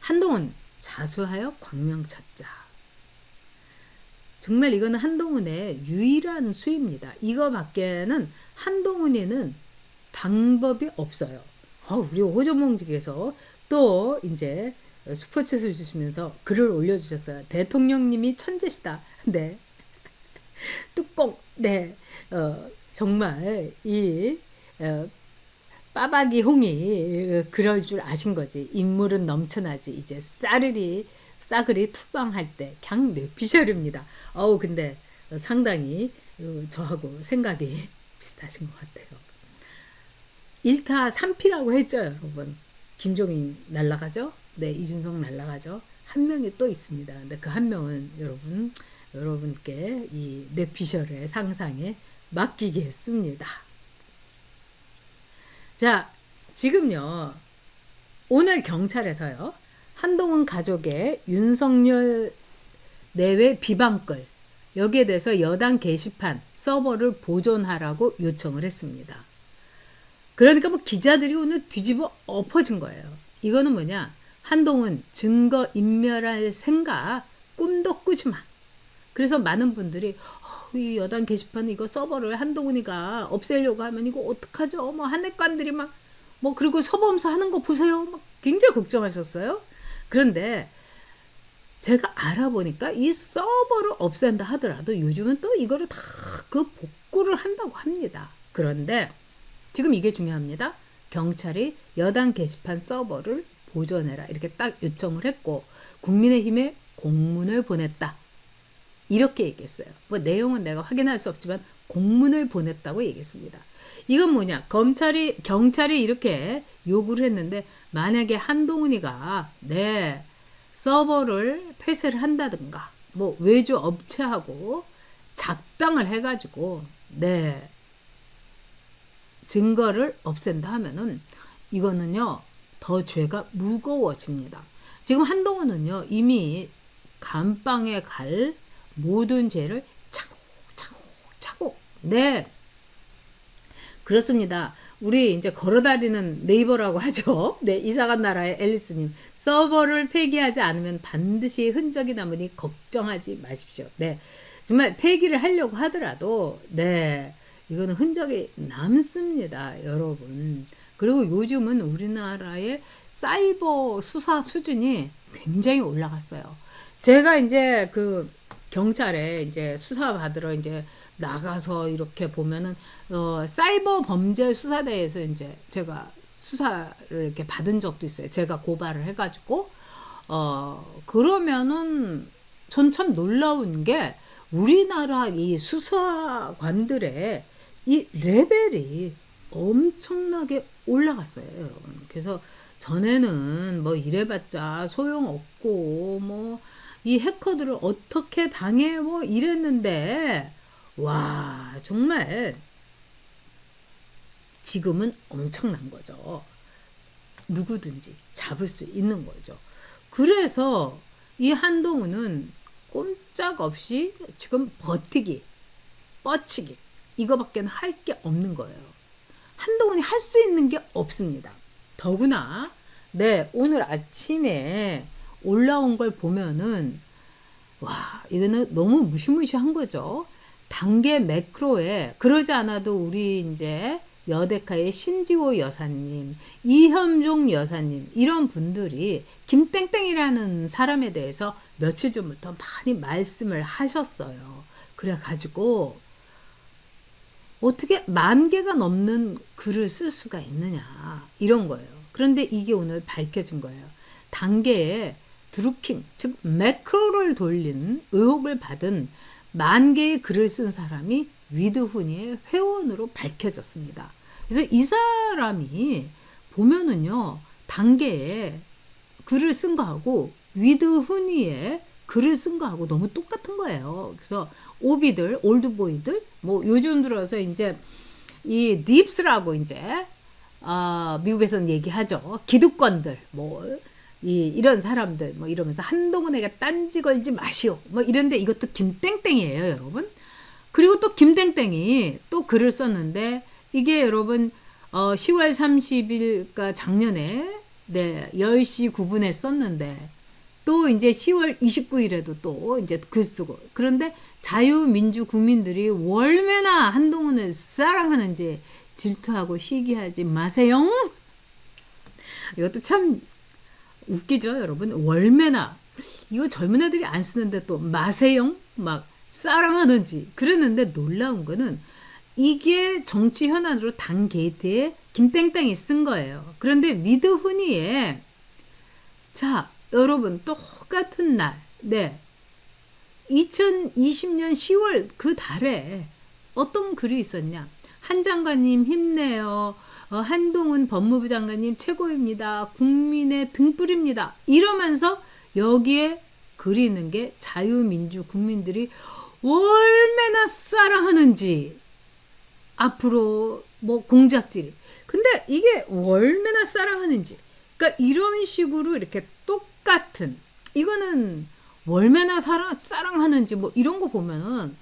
한동훈 자수하여 광명 찾자. 정말 이거는 한동훈의 유일한 수입니다. 이거밖에는 한동훈이는 방법이 없어요. 우리 호전몽직에서 또 이제 슈퍼챗을 주시면서 글을 올려주셨어요. 대통령님이 천재시다. 네. 뚜껑. 네. 정말 이 빠박이 홍이 그럴 줄 아신 거지. 인물은 넘쳐나지. 이제 싸그리 투방할 때 그냥 뇌피셜입니다. 근데 상당히 저하고 생각이 비슷하신 것 같아요. 1타 3피라고 했죠, 여러분. 김종인 날라가죠? 네, 이준석 날라가죠? 한 명이 또 있습니다. 근데 그 한 명은 여러분께 이 뇌피셜의 상상에 맡기겠습니다. 자, 지금요, 오늘 경찰에서요, 한동훈 가족의 윤석열 내외 비방글, 여기에 대해서 여당 게시판 서버를 보존하라고 요청을 했습니다. 그러니까 뭐 기자들이 오늘 뒤집어 엎어진 거예요. 이거는 뭐냐, 한동훈 증거 인멸할 생각 꿈도 꾸지 마. 그래서 많은 분들이 이 여당 게시판 이거 서버를 한동훈이가 없애려고 하면 이거 어떡하죠? 뭐 한핵관들이 막 그리고 서범사 하는 거 보세요. 막 굉장히 걱정하셨어요. 그런데 제가 알아보니까 이 서버를 없앤다 하더라도 요즘은 또 이거를 다 그 복구를 한다고 합니다. 그런데 지금 이게 중요합니다. 경찰이 여당 게시판 서버를 보존해라 이렇게 딱 요청을 했고 국민의힘에 공문을 보냈다. 이렇게 얘기했어요. 내용은 내가 확인할 수 없지만 공문을 보냈다고 얘기했습니다. 이건 뭐냐? 경찰이 이렇게 요구를 했는데 만약에 한동훈이가 서버를 폐쇄를 한다든가 외주 업체하고 작당을 해가지고 증거를 없앤다 하면은 이거는요 더 죄가 무거워집니다. 지금 한동훈은요 이미 감방에 갈 모든 죄를 차곡차곡 그렇습니다. 우리 이제 걸어다니는 네이버라고 하죠. 네, 이사간 나라의 앨리스님, 서버를 폐기하지 않으면 반드시 흔적이 남으니 걱정하지 마십시오. 네, 정말 폐기를 하려고 하더라도 이거는 흔적이 남습니다, 여러분. 그리고 요즘은 우리나라의 사이버 수사 수준이 굉장히 올라갔어요. 제가 이제 그 경찰에 이제 수사 받으러 이제 나가서 이렇게 보면은 사이버 범죄 수사대에서 이제 제가 수사를 이렇게 받은 적도 있어요. 제가 고발을 해가지고 그러면은 전 참 놀라운 게 우리나라 이 수사관들의 이 레벨이 엄청나게 올라갔어요, 여러분. 그래서 전에는 이래봤자 소용없고 이 해커들을 어떻게 당해 이랬는데 와 정말 지금은 엄청난 거죠. 누구든지 잡을 수 있는 거죠. 그래서 이 한동훈은 꼼짝없이 지금 버티기, 뻗치기 이거밖에 할 게 없는 거예요. 한동훈이 할 수 있는 게 없습니다. 더구나 오늘 아침에 올라온 걸 보면은 와 이거는 너무 무시무시한 거죠. 단계 매크로에 그러지 않아도 우리 이제 여대카의 신지호 여사님, 이현종 여사님 이런 분들이 김땡땡이라는 사람에 대해서 며칠 전부터 많이 말씀을 하셨어요. 그래가지고 어떻게 10,000개가 넘는 글을 쓸 수가 있느냐 이런 거예요. 그런데 이게 오늘 밝혀진 거예요. 단계에 드루킹, 즉 매크로를 돌린 의혹을 받은 10,000개의 글을 쓴 사람이 위드훈이의 회원으로 밝혀졌습니다. 그래서 이 사람이 보면은요 단계에 글을 쓴 거하고 위드훈이의 글을 쓴 거하고 너무 똑같은 거예요. 그래서 오비들, 올드보이들, 요즘 들어서 이제 이 딥스라고 이제 미국에서는 얘기하죠. 기득권들, 이런 사람들, 이러면서 한동훈에게 딴지 걸지 마시오. 이런데 이것도 김땡땡이에요, 여러분. 그리고 또 김땡땡이 또 글을 썼는데 이게 여러분 10월 30일, 그러니까 작년에 네, 10시 9분에 썼는데 또 이제 10월 29일에도 또 이제 글 쓰고. 그런데 자유민주 국민들이 얼마나 한동훈을 사랑하는지 질투하고 시기하지 마세요. 이것도 참 웃기죠, 여러분. 얼마나 이거 젊은 애들이 안 쓰는데 또 마세요 막 사랑하는지. 그러는데 놀라운 거는 이게 정치 현안으로 당 게이트에 김땡땡이 쓴 거예요. 그런데 위드 후니에 자, 여러분 똑같은 날, 네, 2020년 10월 그 달에 어떤 글이 있었냐? 한 장관님 힘내요. 한동훈 법무부 장관님 최고입니다. 국민의 등불입니다. 이러면서 여기에 글이 있는 게 자유민주 국민들이 얼마나 사랑하는지 앞으로 뭐 공작질이. 근데 이게 얼마나 사랑하는지. 그러니까 이런 식으로 이렇게 똑같은 이거는 얼마나 사랑하는지 뭐 이런 거 보면은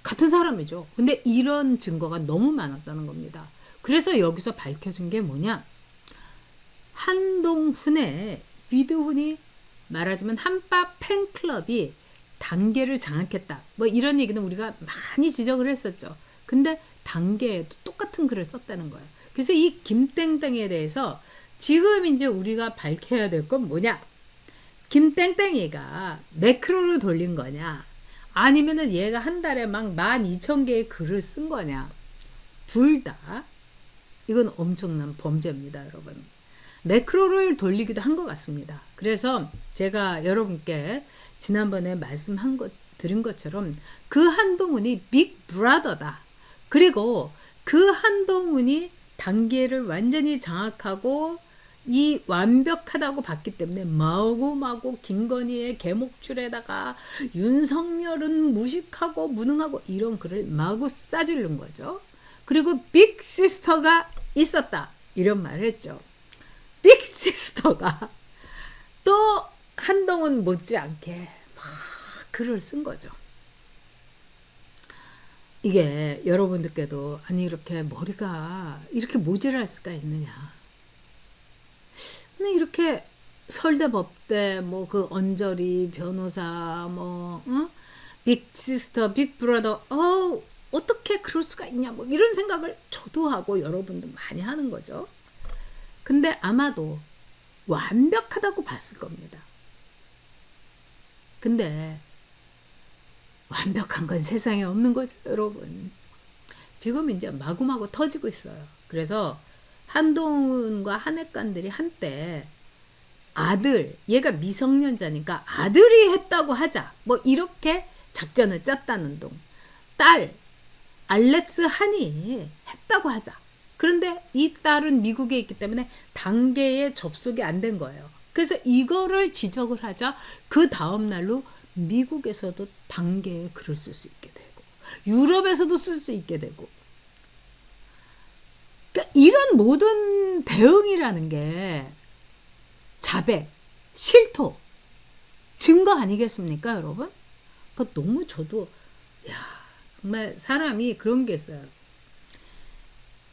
같은 사람이죠. 근데 이런 증거가 너무 많았다는 겁니다. 그래서 여기서 밝혀진 게 뭐냐? 한동훈의 위드훈이 말하자면 한빠 팬클럽이 단계를 장악했다. 뭐 이런 얘기는 우리가 많이 지적을 했었죠. 근데 단계에도 똑같은 글을 썼다는 거예요. 그래서 이 김땡땡에 대해서 지금 이제 우리가 밝혀야 될 건 뭐냐? 김땡땡이가 매크로를 돌린 거냐? 아니면은 얘가 한 달에 막 12,000개의 글을 쓴 거냐? 둘 다 이건 엄청난 범죄입니다, 여러분. 매크로를 돌리기도 한 것 같습니다. 그래서 제가 여러분께 지난번에 드린 것처럼 그 한동훈이 빅브라더다. 그리고 그 한동훈이 단계를 완전히 장악하고 이 완벽하다고 봤기 때문에 마구마구 김건희의 개목줄에다가 윤석열은 무식하고 무능하고 이런 글을 마구 싸질른 거죠. 그리고 빅시스터가 있었다. 이런 말을 했죠. 빅시스터가 또 한동훈 못지않게 막 글을 쓴 거죠. 이게 여러분들께도 아니 이렇게 머리가 이렇게 모질할 수가 있느냐. 이렇게 설대 법대 뭐 그 언저리 변호사 뭐 빅시스터 빅브라더 어떻게 그럴 수가 있냐 뭐 이런 생각을 저도 하고 여러분도 많이 하는 거죠. 근데 아마도 완벽하다고 봤을 겁니다. 근데 완벽한 건 세상에 없는 거죠, 여러분. 지금 이제 마구마구 터지고 있어요. 그래서 한동훈과 한핵관들이 한때 아들, 얘가 미성년자니까 아들이 했다고 하자. 뭐 이렇게 작전을 짰다는 동. 딸, 알렉스 한이 했다고 하자. 그런데 이 딸은 미국에 있기 때문에 단계에 접속이 안 된 거예요. 그래서 이거를 지적을 하자 그 다음 날로 미국에서도 단계에 글을 쓸 수 있게 되고 유럽에서도 쓸 수 있게 되고 그러니까 이런 모든 대응이라는 게 자백, 실토, 증거 아니겠습니까, 여러분? 그러니까 너무 저도 정말 사람이 그런 게 있어요.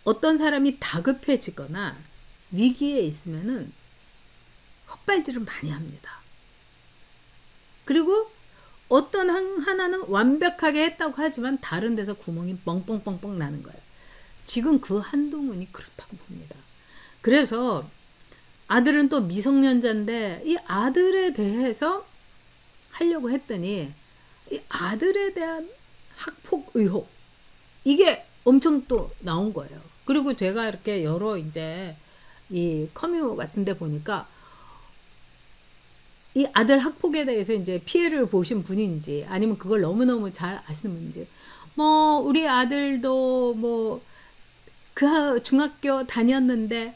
어떤 사람이 다급해지거나 위기에 있으면은 헛발질을 많이 합니다. 그리고 어떤 하나는 완벽하게 했다고 하지만 다른 데서 구멍이 뻥뻥뻥뻥 나는 거예요. 지금 그 한동훈이 그렇다고 봅니다. 그래서 아들은 또 미성년자인데 이 아들에 대해서 하려고 했더니 이 아들에 대한 학폭 의혹 이게 엄청 또 나온 거예요. 그리고 제가 이렇게 여러 이제 이 커뮤 같은 데 보니까 이 아들 학폭에 대해서 이제 피해를 보신 분인지 아니면 그걸 너무너무 잘 아시는 분인지 뭐 우리 아들도 뭐 그 중학교 다녔는데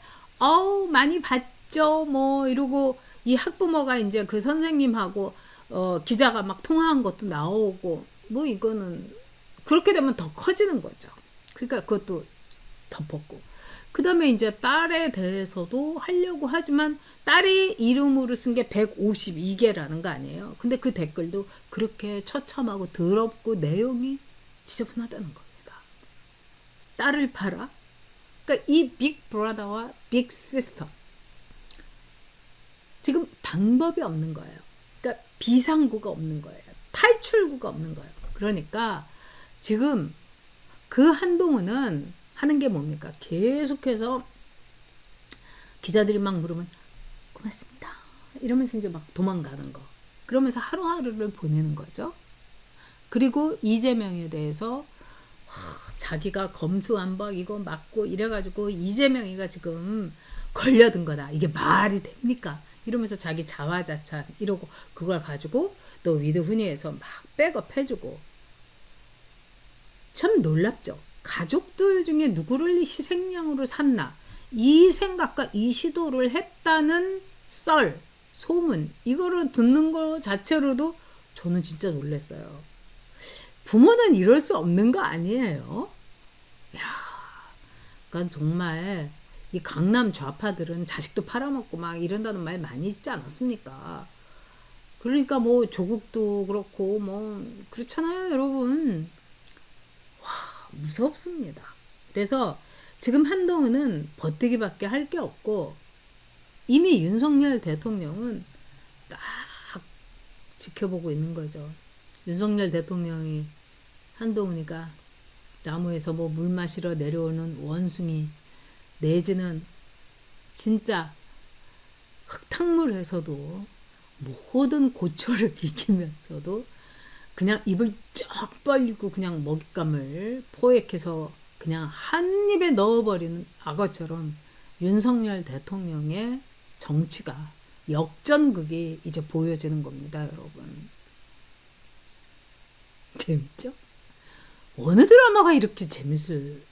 많이 봤죠 뭐 이러고 이 학부모가 이제 그 선생님하고 기자가 막 통화한 것도 나오고 뭐 이거는 그렇게 되면 더 커지는 거죠. 그러니까 그것도 덮었고 그 다음에 이제 딸에 대해서도 하려고 하지만 딸이 이름으로 쓴 게 152개라는 거 아니에요. 근데 그 댓글도 그렇게 처참하고 더럽고 내용이 지저분하다는 겁니다. 딸을 팔아? 그러니까 이 빅브라더와 빅시스터 지금 방법이 없는 거예요. 그러니까 비상구가 없는 거예요. 탈출구가 없는 거예요. 그러니까 지금 그 한동훈은 하는 게 뭡니까? 계속해서 기자들이 막 물으면 고맙습니다. 이러면서 이제 막 도망가는 거. 그러면서 하루하루를 보내는 거죠. 그리고 이재명에 대해서 자기가 검수완박 이거 맞고 이래가지고 이재명이가 지금 걸려든 거다. 이게 말이 됩니까? 이러면서 자기 자화자찬 이러고 그걸 가지고 또 위드훈이에서 막 백업해주고 참 놀랍죠. 가족들 중에 누구를 희생양으로 삼나 이 생각과 이 시도를 했다는 썰, 소문 이거를 듣는 거 자체로도 저는 진짜 놀랐어요. 부모는 이럴 수 없는 거 아니에요? 야, 그러니까 정말 이 강남 좌파들은 자식도 팔아먹고 막 이런다는 말 많이 있지 않았습니까? 그러니까 뭐 조국도 그렇고 뭐 그렇잖아요, 여러분. 와, 무섭습니다. 그래서 지금 한동훈은 버티기밖에 할 게 없고 이미 윤석열 대통령은 딱 지켜보고 있는 거죠. 윤석열 대통령이 한동훈이가 나무에서 뭐 물 마시러 내려오는 원숭이 내지는 진짜 흙탕물에서도 모든 고초를 이기면서도 그냥 입을 쫙 벌리고 그냥 먹잇감을 포획해서 그냥 한 입에 넣어버리는 악어처럼 윤석열 대통령의 정치가 역전극이 이제 보여지는 겁니다, 여러분. 재밌죠? 어느 드라마가 이렇게 재밌을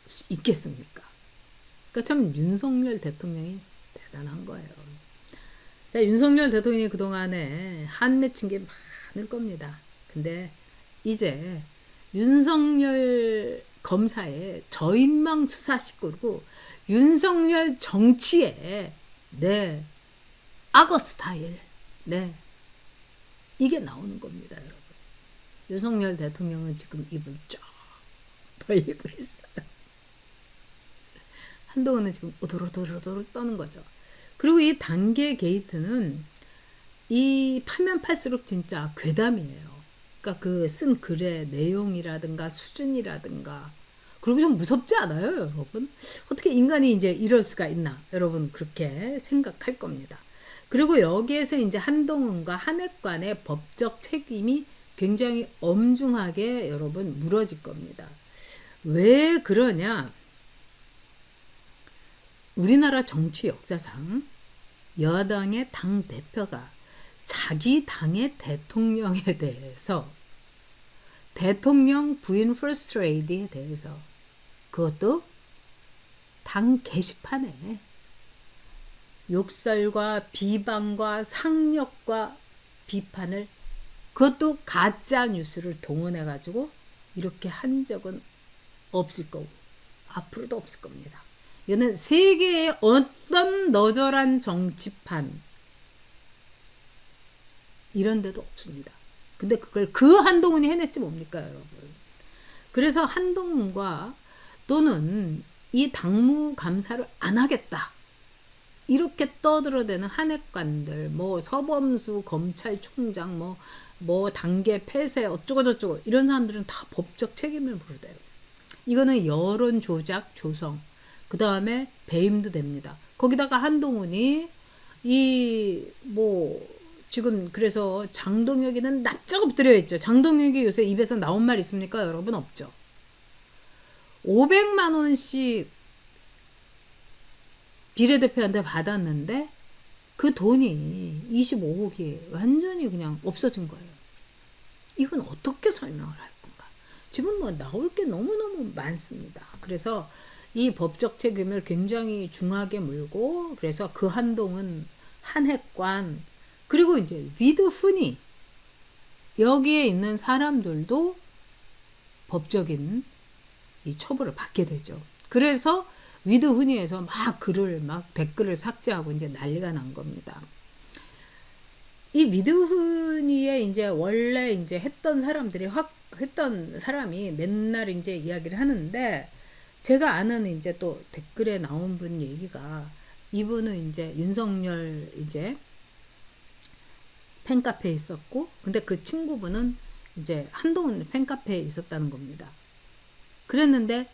수 있겠습니까? 그러니까 참 윤석열 대통령이 대단한 거예요. 자, 윤석열 대통령이 그동안에 한 맺힌 게 많을 겁니다. 근데 이제 윤석열 검사의 저인망 수사 식구고 윤석열 정치의 네 악어 스타일 네 이게 나오는 겁니다, 여러분. 윤석열 대통령은 지금 입을 쫙 벌리고 있어요. 한동훈은 지금 오도로도로도로 떠는 거죠. 그리고 이 단계 게이트는 이 파면 팔수록 진짜 괴담이에요. 그러니까 그 쓴 글의 내용이라든가 수준이라든가 그리고 좀 무섭지 않아요, 여러분? 어떻게 인간이 이제 이럴 수가 있나? 여러분 그렇게 생각할 겁니다. 그리고 여기에서 이제 한동훈과 한핵관의 법적 책임이 굉장히 엄중하게 여러분 물어질 겁니다. 왜 그러냐? 우리나라 정치 역사상 여당의 당 대표가 자기 당의 대통령에 대해서 대통령 부인 퍼스트 레이디에 대해서 그것도 당 게시판에 욕설과 비방과 상력과 비판을 그것도 가짜 뉴스를 동원해 가지고 이렇게 한 적은 없을 거고 앞으로도 없을 겁니다. 이거는 세계의 어떤 너절한 정치판 이런 데도 없습니다. 근데 그걸 그 한동훈이 해냈지 뭡니까, 여러분. 그래서 한동훈과 또는 이 당무감사를 안 하겠다. 이렇게 떠들어대는 한핵관들, 뭐 서범수 검찰총장, 뭐 단계 폐쇄 어쩌고저쩌고 이런 사람들은 다 법적 책임을 물어요. 이거는 여론 조작 조성. 그 다음에 배임도 됩니다. 거기다가 한동훈이 지금 그래서 장동혁이는 납작 엎드려 있죠. 장동혁이 요새 입에서 나온 말 있습니까? 여러분 없죠. 500만 원씩 비례대표한테 받았는데 그 돈이 25억이 완전히 그냥 없어진 거예요. 이건 어떻게 설명을 할 건가? 지금 뭐 나올 게 너무너무 많습니다. 그래서 이 법적 책임을 굉장히 중하게 물고 그래서 그 한동훈 한핵관 그리고 이제 위드훈이 여기에 있는 사람들도 법적인 이 처벌을 받게 되죠. 그래서 위드훈이에서 막 댓글을 삭제하고 이제 난리가 난 겁니다. 이 위드훈이의 이제 원래 이제 했던 사람이 맨날 이제 이야기를 하는데 제가 아는 이제 또 댓글에 나온 분 얘기가 이분은 이제 윤석열 이제 팬카페에 있었고, 근데 그 친구분은 이제 한동훈 팬카페에 있었다는 겁니다. 그랬는데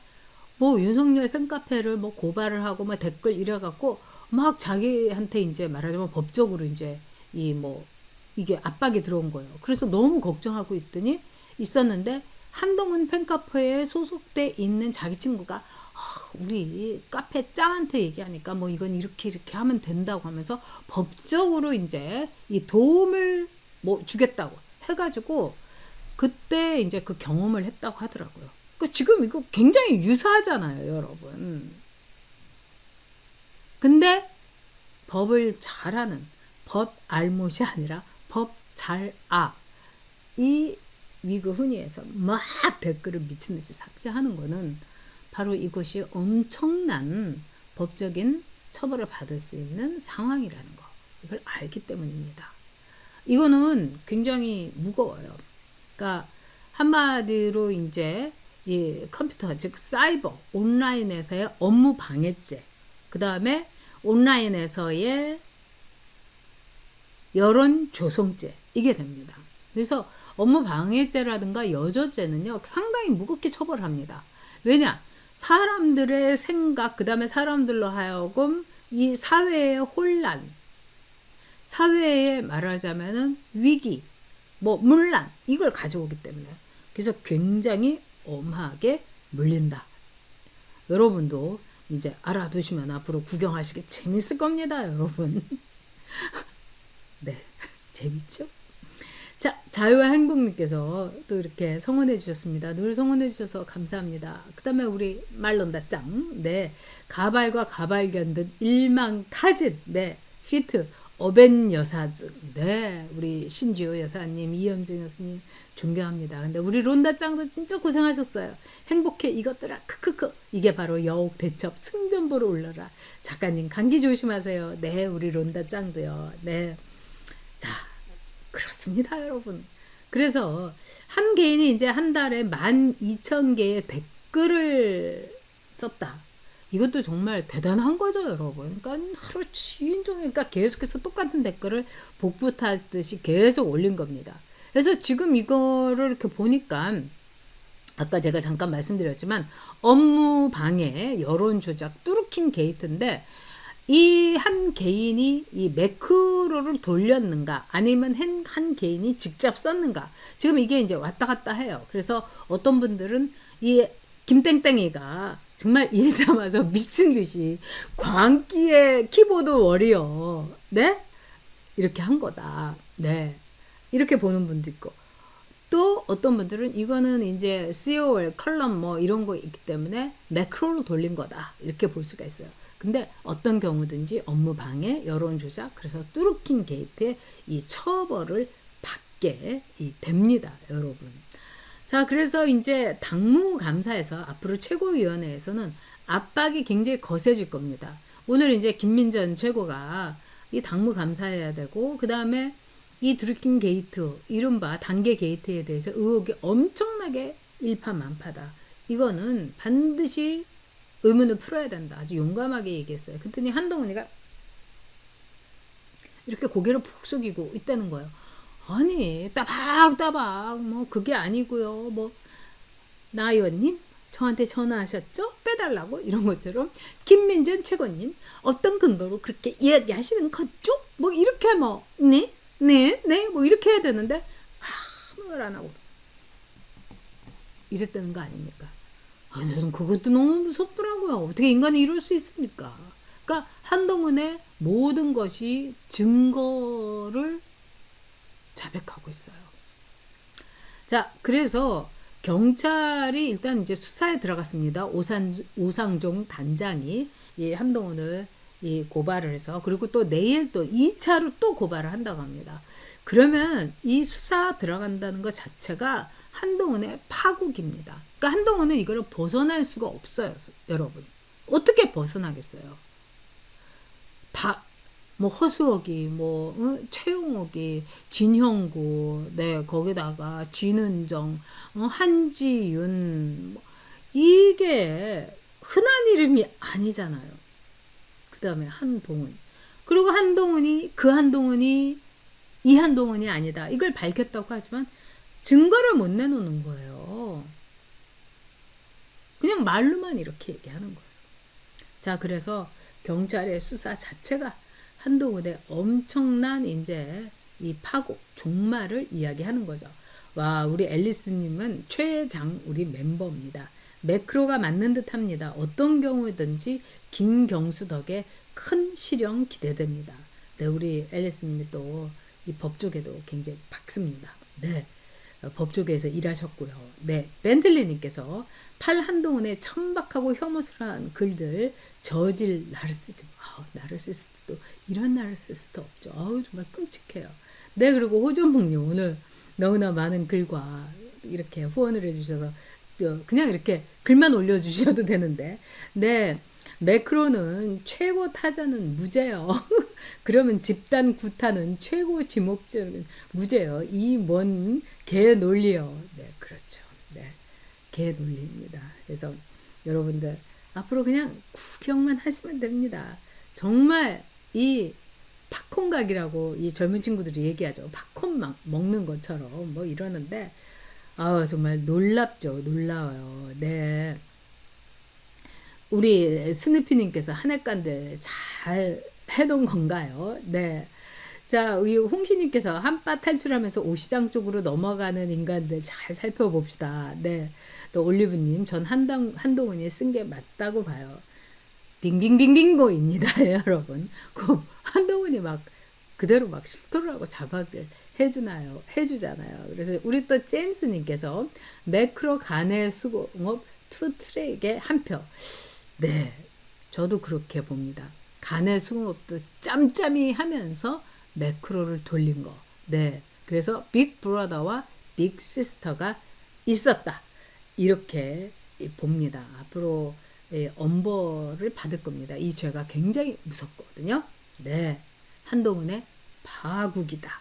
뭐 윤석열 팬카페를 뭐 고발을 하고 막 댓글 이래갖고 막 자기한테 이제 말하자면 법적으로 이제 이 뭐 이게 압박이 들어온 거예요. 그래서 너무 걱정하고 있더니 있었는데 한동훈 팬카페에 소속돼 있는 자기 친구가 우리 카페 짱한테 얘기하니까 뭐 이건 이렇게 이렇게 하면 된다고 하면서 법적으로 이제 이 도움을 뭐 주겠다고 해가지고 그때 이제 그 경험을 했다고 하더라고요. 그 지금 이거 굉장히 유사하잖아요, 여러분. 근데 법을 잘하는 법 알못이 아니라 법 잘 아. 이 위그 훈이에서 막 댓글을 미친 듯이 삭제하는 거는 바로 이것이 엄청난 법적인 처벌을 받을 수 있는 상황이라는 거. 이걸 알기 때문입니다. 이거는 굉장히 무거워요. 그러니까 한마디로 이제 이 컴퓨터 즉 사이버 온라인에서의 업무 방해죄, 그 다음에 온라인에서의 여론 조성죄 이게 됩니다. 그래서 업무 방해죄라든가 여조죄는요 상당히 무겁게 처벌합니다. 왜냐? 사람들의 생각, 그 다음에 사람들로 하여금 이 사회의 혼란, 사회에 말하자면은 위기, 뭐 문란 이걸 가져오기 때문에 그래서 굉장히 엄하게 물린다. 여러분도 이제 알아두시면 앞으로 구경하시기 재밌을 겁니다, 여러분. 네, 재밌죠? 자, 자유와 행복님께서 또 이렇게 성원해 주셨습니다. 늘 성원해 주셔서 감사합니다. 그 다음에 우리 말론다 짱. 네. 가발과 가발견 등 일망타진. 네. 피트. 어벤 여사증. 네. 우리 신지호 여사님, 이현정 여사님 존경합니다. 근데 우리 론다 짱도 진짜 고생하셨어요. 행복해 이것들아. 크크크. 이게 바로 여옥 대첩 승전보로 올라라. 작가님 감기 조심하세요. 네. 우리 론다 짱도요. 네. 자. 그렇습니다, 여러분. 그래서 한 개인이 이제 한 달에 12,000개의 댓글을 썼다. 이것도 정말 대단한 거죠, 여러분. 그러니까 하루 종일 그러니까 계속해서 똑같은 댓글을 복붙하듯이 계속 올린 겁니다. 그래서 지금 이거를 이렇게 보니까 아까 제가 잠깐 말씀드렸지만 업무 방해, 여론 조작, 뚜루킹 게이트인데 이 한 개인이 이 매크로를 돌렸는가 아니면 한 개인이 직접 썼는가 지금 이게 이제 왔다 갔다 해요. 그래서 어떤 분들은 이 김땡땡이가 정말 일 삼아서 미친 듯이 광기의 키보드 워리어 네 이렇게 한 거다. 네 이렇게 보는 분도 있고 또 어떤 분들은 이거는 이제 COL 컬럼 뭐 이런 거 있기 때문에 매크로로 돌린 거다 이렇게 볼 수가 있어요. 근데 어떤 경우든지 업무 방해, 여론 조작, 그래서 뚜루킹 게이트에 이 처벌을 받게 됩니다, 여러분. 자, 그래서 이제 당무감사에서 앞으로 최고위원회에서는 압박이 굉장히 거세질 겁니다. 오늘 이제 김민전 최고가 이 당무감사해야 되고, 그 다음에 이 뚜루킹 게이트, 이른바 단계 게이트에 대해서 의혹이 엄청나게 일파만파다. 이거는 반드시 의문을 풀어야 된다. 아주 용감하게 얘기했어요. 그랬더니 한동훈이가 이렇게 고개를 푹 숙이고 있다는 거예요. 아니 따박따박 뭐 그게 아니고요. 뭐 나 의원님 저한테 전화하셨죠? 빼달라고 이런 것처럼 김민전 최고님 어떤 근거로 그렇게 이야기하시는 거죠? 뭐 이렇게 뭐 네? 네? 네? 뭐 이렇게 해야 되는데 아무 말 안 하고 이랬다는 거 아닙니까? 아니, 저는 그것도 너무 무섭더라고요. 어떻게 인간이 이럴 수 있습니까? 그러니까 한동훈의 모든 것이 증거를 자백하고 있어요. 자, 그래서 경찰이 일단 이제 수사에 들어갔습니다. 오상종 단장이 이 한동훈을 이 고발을 해서 그리고 또 내일 또 2차로 또 고발을 한다고 합니다. 그러면 이 수사 들어간다는 것 자체가 한동훈의 파국입니다. 그러니까 한동훈은 이거를 벗어날 수가 없어요, 여러분. 어떻게 벗어나겠어요? 다 뭐 허수옥이, 뭐 최용옥이, 진형구, 네 거기다가 진은정, 한지윤, 뭐, 이게 흔한 이름이 아니잖아요. 그 다음에 한동훈. 그리고 한동훈이 이 한동훈이 아니다. 이걸 밝혔다고 하지만 증거를 못 내놓는 거예요. 그냥 말로만 이렇게 얘기하는 거예요. 자, 그래서 경찰의 수사 자체가 한동훈의 엄청난 이제 이 파국, 종말을 이야기하는 거죠. 와, 우리 앨리스님은 최장 우리 멤버입니다. 매크로가 맞는 듯 합니다. 어떤 경우든지 김경수 덕에 큰 실형 기대됩니다. 네, 우리 앨리스님이 또 이 법조계도 굉장히 밝습니다. 네. 법조계에서 일하셨고요. 네, 벤틀리님께서 팔 한동훈의 천박하고 혐오스러운 글들 저질 나르시즘. 나르시스트도 이런 나르시스트 없죠. 정말 끔찍해요. 네, 그리고 호전목님 오늘 너무나 많은 글과 이렇게 후원을 해주셔서 그냥 이렇게 글만 올려주셔도 되는데, 네, 매크로는 최고 타자는 무죄요. 그러면 집단 구타는 최고 지목자는 무죄요. 이 뭔 개 논리요. 네, 그렇죠. 네, 개 논리입니다. 그래서 여러분들 앞으로 그냥 구경만 하시면 됩니다. 정말 이 팝콘 각이라고 이 젊은 친구들이 얘기하죠. 팝콘 막 먹는 것처럼 뭐 이러는데 정말 놀랍죠. 놀라워요. 네. 우리 스누피님께서 한해간들 잘 해놓은 건가요? 네. 자, 우리 홍시님께서 한바 탈출하면서 오시장 쪽으로 넘어가는 인간들 잘 살펴봅시다. 네. 또 올리브님, 전 한동훈이 쓴 게 맞다고 봐요. 빙빙빙빙고입니다, 여러분. 그 한동훈이 막 그대로 막 실토를 하고 자박을 해주잖아요. 그래서 우리 또 제임스님께서 매크로 간의 수공업 투 트랙에 한 표. 네, 저도 그렇게 봅니다. 간의 수공업도 짬짬이 하면서 매크로를 돌린 거. 네, 그래서 빅 브라더와 빅 시스터가 있었다. 이렇게 봅니다. 앞으로 엄벌을 받을 겁니다. 이 죄가 굉장히 무섭거든요. 네, 한동훈의 파국이다.